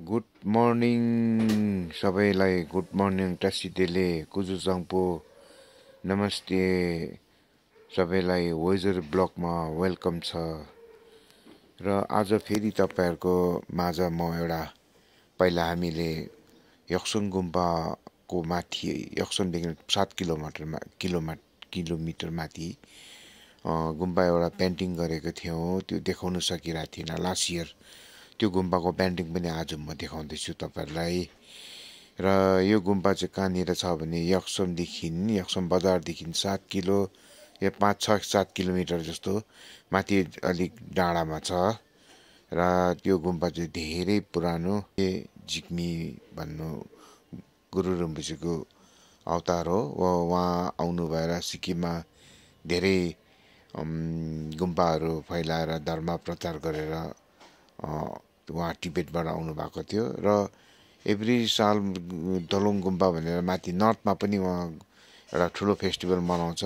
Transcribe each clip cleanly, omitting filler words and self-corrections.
Good morning सबैलाई good morning टासिदेले कुजुजङपो नमस्ते सबैलाई वेजर ब्लगमा वेलकम छ र आज फेरि तपाईहरुको माझ म एउटा पहिला हामीले यक्सुङ गुम्पाको माथि यक्सुङदेखि 7 किलोमिटर माथि गुम्पा एउटा पेन्टिङ गरेको थियौं त्यो देखाउन सकिरहेको थिएन लास्ट इयर त्यो गुम्पाको पेन्टिङ पनि आज म देखाउँदैछु तपाईहरुलाई र यो गुम्पा चाहिँ कहाँनिर छ भने यक्सम बजारदेखि 7 किलो या 5-6-7 किलोमिटर जस्तो माथि अलिक डाँडामा छ र त्यो गुम्पा चाहिँ धेरै पुरानो जिग्मी भन्नु गुरु रम्बुजीको अवतार हो उहाँ आउनु भएर सिक्किममा धेरै गुम्पाहरू फैलाएर धर्म प्रचार गरेर उहाँ टिबेटबाट आउनु भएको थियो र एभ्री साल दलोङ गुम्पा भनेर माथि नर्थमा पनि उहाँ एउटा ठुलो फेस्टिभल मनाउँछ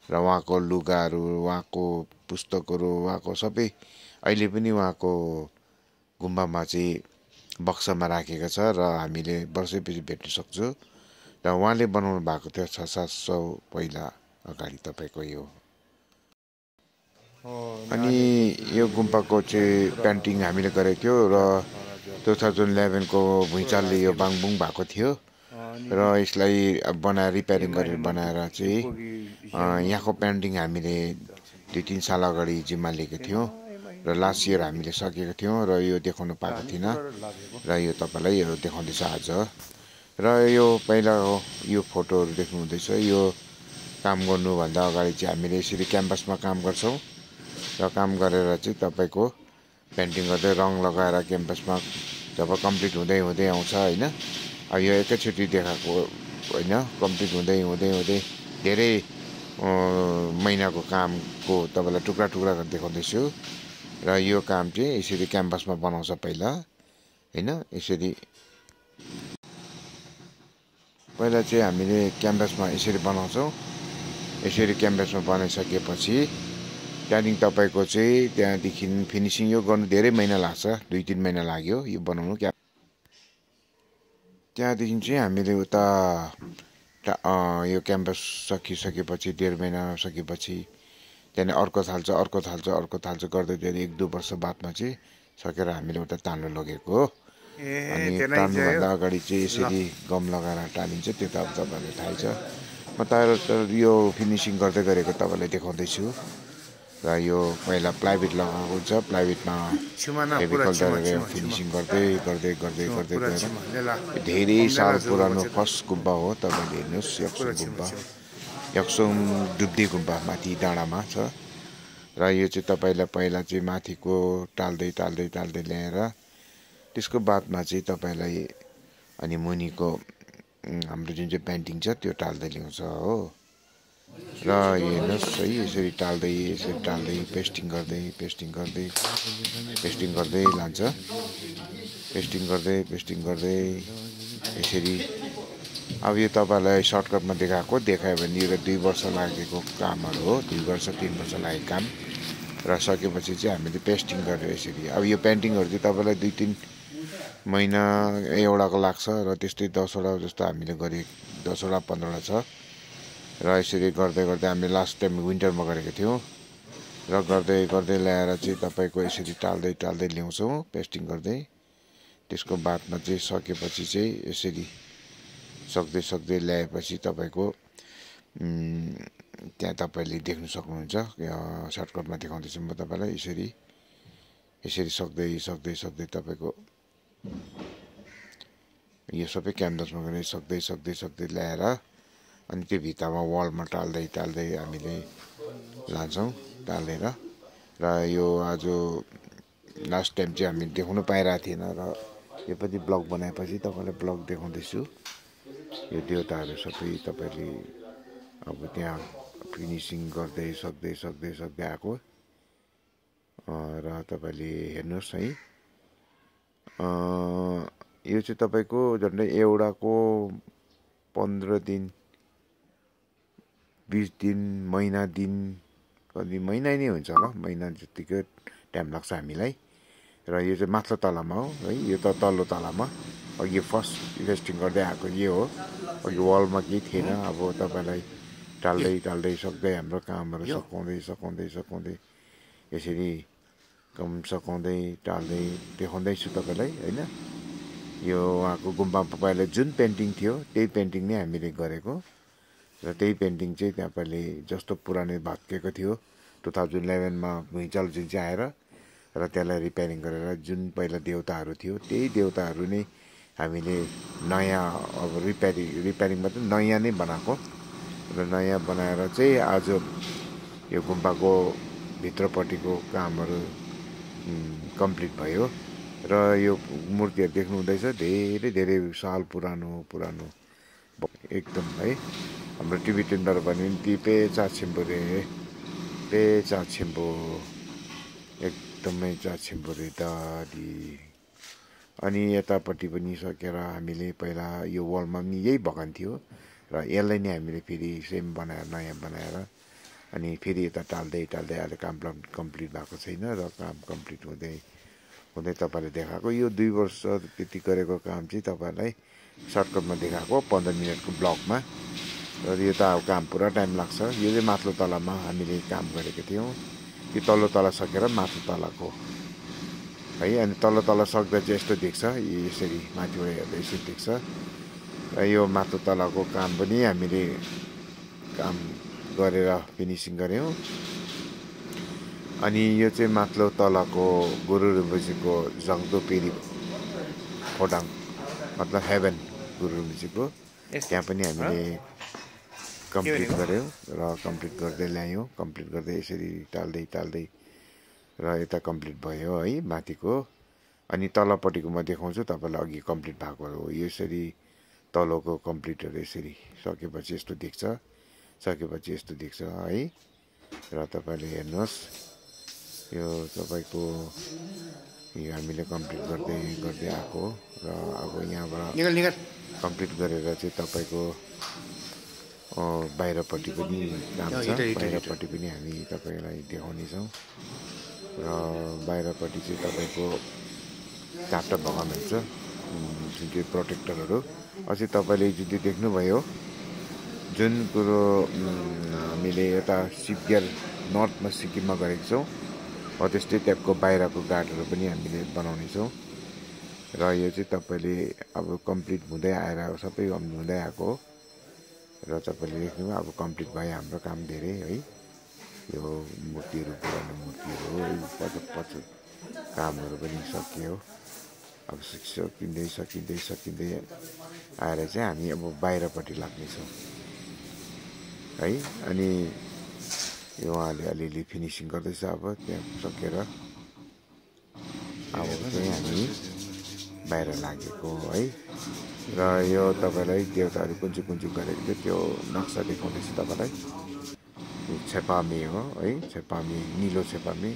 र उहाँको लुगाहरू उहाँको पुस्तकहरू उहाँको सबै अहिले पनि उहाँको गुम्बामा चाहिँ बक्सामा राखेको छ र हामीले वर्षैपछि भेट्न सक्छौं र उहाँले बनाउनु भएको थियो 600-700 पहिला अगाडि तपाईको यो अनि यो गुम्पाको चाहिँ पेन्टिङ हामीले गरेको थियो र 2011 को भुइँचालोले यो बाङबुङ भएको थियो र यसलाई बनाएर रिपेयरिङ गरेर बनाएर चाहिँ यहाँको पेन्टिङ हामीले 2-3 साल अगाडि जिम्मा लिएको थियौं र लास्ट इयर हामीले सकेको थियौं र यो देखाउन पाएको थिएन र यो तपाईलाई यो देखाउँदैछ आज र यो पहिला यो फोटोहरु देख्नु हुँदैछ यो काम गर्नु भन्दा अगाडि चाहिँ हामीले यसरी क्याम्पसमा काम गर्छौं र काम गरेर चाहिँ तपाईको पेन्टिङ गर्दै रङ लगाएर क्याम्पसमा जब कम्प्लिट हुँदै आउँछ हैन अब यो एकैचोटी देखाएको हैन कम्प्लिट हुँदै धेरै महिनाको कामको तपाईलाई टुक्रा गरेर देखाउँदैछु र यो काम चाहिँ यसरी क्याम्पसमा बनाउँछ पहिला हैन यसरी पहिला चाहिँ हामीले क्याम्पसमा यसरी बनाउँछौं यसरी क्याम्पसमा बनाइसकेपछि त्यहाँदेखि तपाईको चाहिँ त्यहाँदेखि फिनिशिङ यो गर्नु धेरै महिना लाग्छ 2-3 महिना लाग्यो यो बनाउनु त्यहाँदेखि चाहिँ हामीले उता यो क्याम्पस सकिसकेपछि 1.5 महिना सकेपछि त्यहाँ अर्को थाल्छ गर्दै धेरै 1-2 वर्ष बादमा चाहिँ सकेर हामीले उता तान्नु लगेको हो अनि तान्नु भन्दा अगाडि चाहिँ यसरी गम लगाएर टालिन्छ त्यो त अब तपाईहरुलाई थाहै छ म त यो फिनिशिङ गर्दै गरेको तपाईलाई देखाउँदै छु र यो पहिला प्लाइवुड लगाएको हुन्छ प्लाइवुडमा फेभिकल फिनिशिङ गर्दै गएर धेरै साल पुरानो फर्स्ट गुम्पा हो तपाईले हेर्नुस् यक्सुङ दुब्दे गुम्पा माथि डाँडामा छ र यो चाहिँ तपाईलाई पहिला चाहिँ माथिको टाल्दै ल्याएर त्यसको बादमा चाहिँ तपाईलाई अनि मुनिको हाम्रो जुन चाहिँ पेन्टिङ छ त्यो टाल्दै ल्याउँछ हो र हेर्नुस् है यसरी टाल्दै पेस्टिङ गर्दै लान्छ पेस्टिङ गर्दै यसरी अब यो तपाईलाई सर्टकटमा देखायो भने यो 2 वर्ष लागेको कामहरु हो 2 वर्ष 3 वर्ष लागेको काम र सकेपछि चाहिँ हामीले पेस्टिङ गरेर यसरी अब यो पेन्टिङहरु चाहिँ तपाईलाई 2-3 महिना एउटाको लाग्छ र त्यस्तै 10 वटा जस्तो हामीले गरे 10 वटा 15 वटा छ र यसरी गर्दै हामीले लास्ट टाइम विन्टरमा गरेको थियौं र गर्दै ल्याएर चाहिँ तपाईको यसरी टाल्दै ल्याउँछौं पेस्टिङ गर्दै त्यसको बादमा चाहिँ सकेपछि चाहिँ यसरी सक्दै ल्याएपछि तपाईको त्यहाँ तपाईले देख्न सक्नुहुन्छ सर्टकटमा देखाउँदैछु म तपाईलाई यसरी सक्दै तपाईको यो सबै क्यानभसमा गरे सक्दै ल्याएर अनि त्यो भित्तामा वालमा टाल्दै हामीले लान्छौं टालेर र यो आज लास्ट टाइम चाहिँ हामी देखाउन पाइरहेको थिएन र यो पनि ब्लग बनाएपछि तपाईलाई ब्लग देखाउँदै छु यो देवताहरु सबै तपाईले अब त्यहाँ फिनिशिङ गर्दै सक्दै आको र तपाईले हेर्नुस् है यो चाहिँ तपाईको झन्डै एउटाको 15 दिन 20 दिन महिना दिन कति महिना नै हुन्छ होला महिना जतिको टाइम लाग्छ हामीलाई र यो चाहिँ माथिल्लो तलामा हो है, यो त तल्लो तलामा अघि फर्स्ट इन्भेस्टिङ गर्दै आएको यो हो। अघि वालमा केही थिएन, अब तपाईँलाई टाल्दै सक्दै हाम्रो कामहरू सकाउँदै यसरी काम सकाउँदै टाल्दै देखाउँदैछु तपाईँलाई होइन। यो उहाँको गुम्बा पहिला जुन पेन्टिङ थियो त्यही पेन्टिङ नै हामीले गरेको र त्यही पेन्टिङ चाहिँ त्यहाँ पहिले जस्तो पुरानो भत्केको थियो 2011मा भुइँचालो जुन चाहिँ आएर र त्यसलाई रिपेयरिङ गरेर जुन पहिला देवताहरू थियो त्यही देवताहरू नै हामीले नयाँ अब रिपेयरिङ मात्रै नयाँ नै बनाएको र नयाँ बनाएर चाहिँ आज यो गुम्बाको भित्रपट्टिको कामहरू कम्प्लिट भयो र यो मूर्तिहरू देख्नु हुँदैछ धेरै साल पुरानो एकदम है। हाम्रो टिबेटनबाट भन्यो भने ती पेचा छिम्बो एकदमै छिम्बो रे दादी। अनि यतापट्टि पनि सकेर हामीले पहिला यो वालमा पनि यही भगवान थियो र यसलाई नै हामीले फेरि सेम बनाएर नयाँ बनाएर अनि फेरि यता टाल्दै अहिले काम कम्प्लिट भएको छैन र काम कम्प्लिट हुँदै तपाईँले देखाएको यो 2 वर्ष त्यति गरेको काम चाहिँ तपाईँलाई सर्टकटमा देखाएको 15 मिनटको ब्लगमा। र यो त अब काम पुरा टाइम लाग्छ। यो चाहिँ माथिल्लो तलामा हामीले काम गरेको थियौँ, यो तल्लो तला सकेर माथिल्लो तलाको है। अनि तल्लो तला सक्दा चाहिँ यस्तो देख्छ, यसरी माथिबाट हेर्दा यसरी देख्छ। र यो माथिल्लो तलाको काम पनि हामीले काम गरेर फिनिसिङ गऱ्यौँ। अनि यो चाहिँ माथिल्लो तलाको गुरु रिम्पोछेको जङ्तो पेरी खोडाङ मतलब हेभन गुरु रिम्पोछेको त्यहाँ पनि हामीले कम्प्लिट गऱ्यौँ र कम्प्लिट गर्दै ल्यायौँ। कम्प्लिट गर्दै यसरी टाल्दै र यता कम्प्लिट भयो है माथिको। अनि तलपट्टिको म देखाउँछु तपाईँलाई, अघि कम्प्लिट भएको हो यसरी तलको कम्प्लिटहरू यसरी सकेपछि यस्तो देख्छ है। र तपाईँले हेर्नुहोस् यो तपाईँको यो हामीले कम्प्लिट गर्दै आएको र अब यहाँबाट कम्प्लिट गरेर चाहिँ तपाईँको बाहिरपट्टि पनि काम छ, बाहिरपट्टि पनि हामी तपाईँलाई देखाउनेछौँ। र बाहिरपट्टि चाहिँ तपाईँको 4टा भगवानहरू छ जुन चाहिँ प्रोटेक्टरहरू। अझै तपाईँले जुन चाहिँ देख्नुभयो जुन कुरो हामीले यता सिपगियर नर्थमा सिक्किममा गरेको छौँ हो त्यस्तै टाइपको बाहिरको गार्डहरू पनि हामीले बनाउनेछौँ। र यो चाहिँ तपाईँले अब कम्प्लिट हुँदै आएर सबै हुँदै आएको हो र तपाईँले देख्नुभयो अब कम्प्लिट भयो हाम्रो काम धेरै है। यो मूर्तिहरू पुरानो मूर्तिहरू हो, पछि कामहरू पनि सकियो। अब सकिँदै आएर चाहिँ हामी अब बाहिरपट्टि लाग्नेछौँ है। अनि यो उहाँले अलिअलि फिनिसिङ गर्दैछ अब त्यहाँ सकेर अब चाहिँ हामी बाहिर लागेको है। र यो तपाईँलाई देवताहरू कुन चाहिँ गरेको थियो त्यो नक्सा देखाउँदैछु तपाईँलाई। छेपामी हो है, छेपामी निलो छेपामी।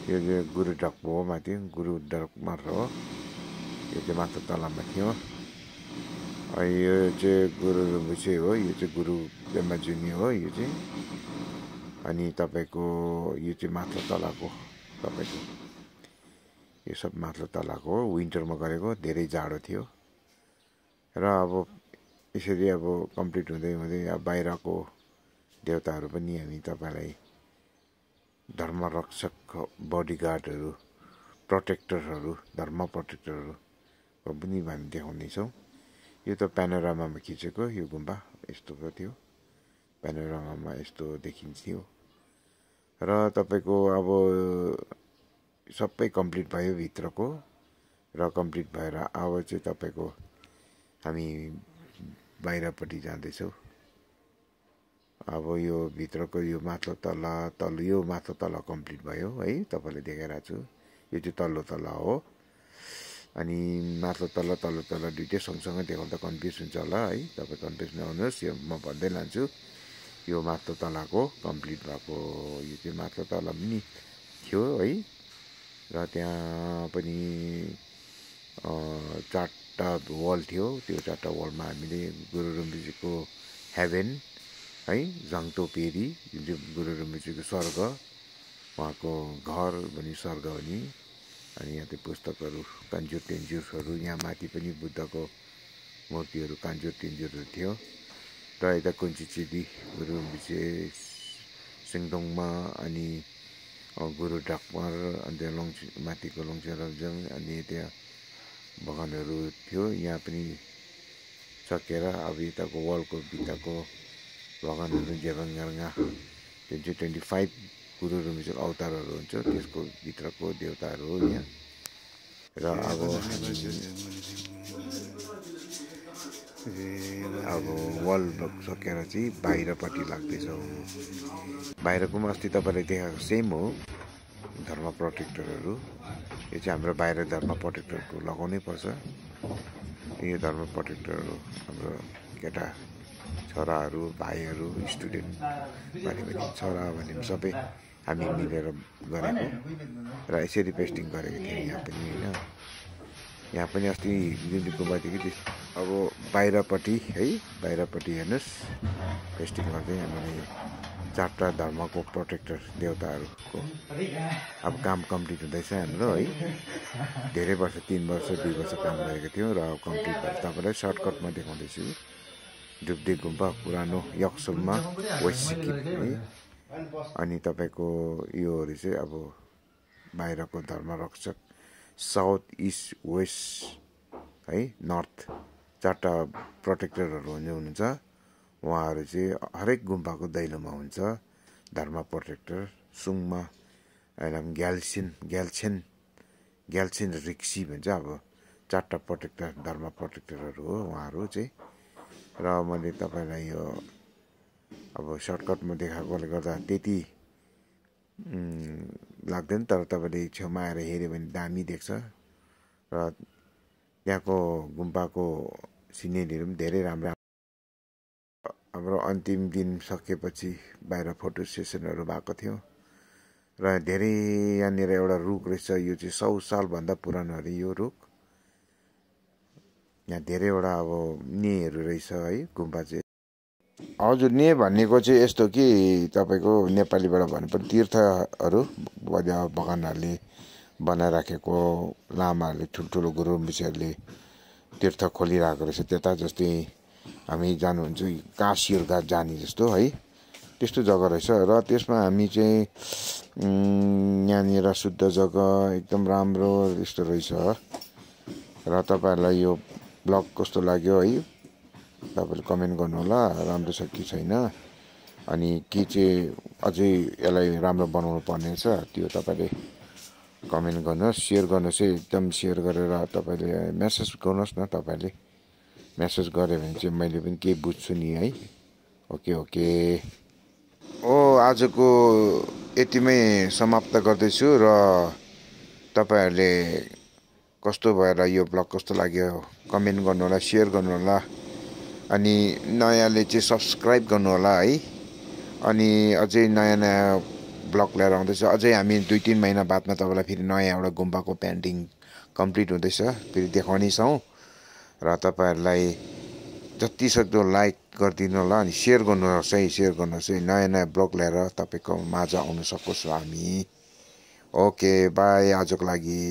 यो चाहिँ गुरु डक्पो हो, माथि गुरु डक्मर हो, यो चाहिँ माथिल्लो तलामा थियो। यो चाहिँ गुरु रिम्पोछे हो, यो चाहिँ गुरु पेम्बा जुनी हो यो चाहिँ। अनि तपाईँको यो चाहिँ माथिल्लो तलाको तपाईँको यो सब माथिल्लो तलाको हो, विन्टरमा गरेको, धेरै जाडो थियो। र अब यसरी अब कम्प्लिट हुँदै अब बाहिरको देवताहरू पनि हामी तपाईँलाई धर्मरक्षक बडीगार्डहरू प्रोटेक्टरहरू धर्म प्रोटेक्टरहरू पनि हामी देखाउनेछौँ। यो त प्यानोरामामा खिचेको यो गुम्बा यस्तो थियो, प्यानोरामामा यस्तो देखिन्थ्यो। र तपाईँको अब सबै कम्प्लिट भयो भित्रको र कम्प्लिट भएर अब चाहिँ तपाईँको हामी बाहिरपट्टि जाँदैछौँ। अब यो भित्रको यो माथिल्लो यो माथिल्लो तला कम्प्लिट भयो है, तपाईँले देखाइरहेको छु। यो चाहिँ तल्लो तला हो। अनि माथिल्लो तल्लो दुइटै सँगसँगै देखाउँदा कन्फ्युज हुन्छ होला है, तपाईँ कन्फ्युज नहुनुहोस्। यो म भन्दै लान्छु। यो माथिल्लो तलाको कम्प्लिट भएको यो चाहिँ माथिल्लो तला पनि थियो है। र त्यहाँ पनि 4टा वाल थियो, त्यो 4टा वालमा हामीले गुरु रिम्पोछेको हेभेन है, जङ्तो पेरी जुन चाहिँ गुरु रिम्पोछेको स्वर्ग, उहाँको घर भनी स्वर्ग भनी अनि यहाँ त्यो पुस्तकहरू कान्जुर तेन्जुरहरू यहाँ माथि पनि बुद्धको मूर्तिहरू कान्जुर तेन्जुरहरू थियो र यता कुञ्चिचिदी गुरुम्बिचे सिङदोङमा अनि गुरु डाक्पर अनि त्यहाँ माथिको लङचेरजङ अनि त्यहाँ बगानहरू थियो यहाँ पनि सकेर अब यताको वालको भित्ताको बगानहरू जेबाङ्गाङ्गा 2025 गुरु रुमिचको अवतारहरू हुन्छ त्यसको भित्रको देवताहरू हो यहाँ र अब वाल सकेर चाहिँ बाहिरपट्टि लाग्दैछौँ बाहिरको पनि अस्ति तपाईँले देखाएको सेम हो धर्म प्रोटेक्टरहरू यो चाहिँ हाम्रो बाहिर धर्म प्रोटेक्टरको लगाउनै पर्छ यो धर्म प्रोटेक्टरहरू हाम्रो केटा छोराहरू भाइहरू स्टुडेन्ट भने पनि छोरा भने पनि सबै हामी मिलेर गरेको र यसरी पेस्टिङ गरेको थियौँ यहाँ पनि होइन यहाँ पनि अस्ति जुन गुम्बादेखि अब बाहिरपट्टि है बाहिरपट्टि हेर्नुहोस् पेस्टिङ गर्दै हामीले 4टा धर्मको प्रोटेक्टर देवताहरूको अब काम कम्प्लिट हुँदैछ हाम्रो है धेरै वर्ष 3 वर्ष 2 वर्ष काम गरेको थियो र कम्प्लिट भएर तपाईँलाई सर्टकटमा देखाउँदैछु डुब्दे गुम्बा पुरानो यक्सुममा वेस्ट सिक्किम है अनि तपाईँको योहरू चाहिँ अब बाहिरको धर्मरक्षक साउथ इस्ट वेस्ट है नर्थ 4टा प्रोटेक्टरहरू हुनुहुन्छ उहाँहरू चाहिँ हरेक गुम्बाको दैलोमा हुन्छ धर्म प्रोटेक्टर सुङमा एकदम ग्याल्छेन रिक्सी भन्छ अब 4टा प्रोटेक्टर धर्म प्रोटेक्टरहरू हो उहाँहरू चाहिँ र मैले तपाईँलाई यो अब सर्टकटमा देखाएकोले गर्दा त्यति लाग्दैन तर तपाईँले छेउमा आएर हेऱ्यो भने दामी देख्छ र त्यहाँको गुम्बाको सिनेरीहरू पनि धेरै राम्रो हाम्रो अन्तिम दिन सकेपछि बाहिर फोटो सेसनहरू भएको थियो र धेरै यहाँनिर एउटा रुख रहेछ यो चाहिँ 100 सालभन्दा पुरानो अरे यो रुख यहाँ धेरैवटा अब नेहरू रहेछ है गुम्बा चाहिँ हजुर ने भनेको चाहिँ यस्तो कि तपाईँको नेपालीबाट भनेपछि तीर्थहरू बगानहरूले बनाइराखेको लामाहरूले ठुल्ठुलो गुरुम्बिसेहरूले तीर्थ खोलिरहेको रहेछ त्यता जस्तै हामी जानुहुन्छ काशीहरूका जाने जस्तो है त्यस्तो जग्गा रहेछ र त्यसमा हामी चाहिँ यहाँनिर शुद्ध जग्गा एकदम राम्रो यस्तो रहेछ र तपाईँहरूलाई यो ब्लग कस्तो लाग्यो है तपाईँले कमेन्ट गर्नुहोला राम्रो छ कि छैन अनि के चाहिँ अझै यसलाई राम्रो बनाउनु पर्ने छ त्यो तपाईँले कमेन्ट गर्नुहोस् सेयर गर्नुहोस् है एकदम सेयर गरेर तपाईँले मेसेज गर्नुहोस् न तपाईँले मेसेज गऱ्यो भने चाहिँ मैले पनि केही बुझ्छु नि है ओके आजको यतिमै समाप्त गर्दैछु र तपाईँहरूले कस्तो भएर यो ब्लग कस्तो लाग्यो कमेन्ट गर्नुहोला सेयर गर्नुहोला अनि नयाँले चाहिँ सब्सक्राइब गर्नुहोला है अनि अझै नयाँ ब्लग लिएर आउँदैछ अझै हामी 2-3 महिना बादमा तपाईँलाई फेरि नयाँ एउटा गुम्बाको पेन्टिङ कम्प्लिट हुँदैछ फेरि देखाउने छौँ र तपाईँहरूलाई जति सक्दो लाइक गरिदिनु होला अनि सेयर गर्नुहोस् है नयाँ ब्लग लिएर तपाईँको माझ आउन सकोस् हामी ओके बाई आजको लागि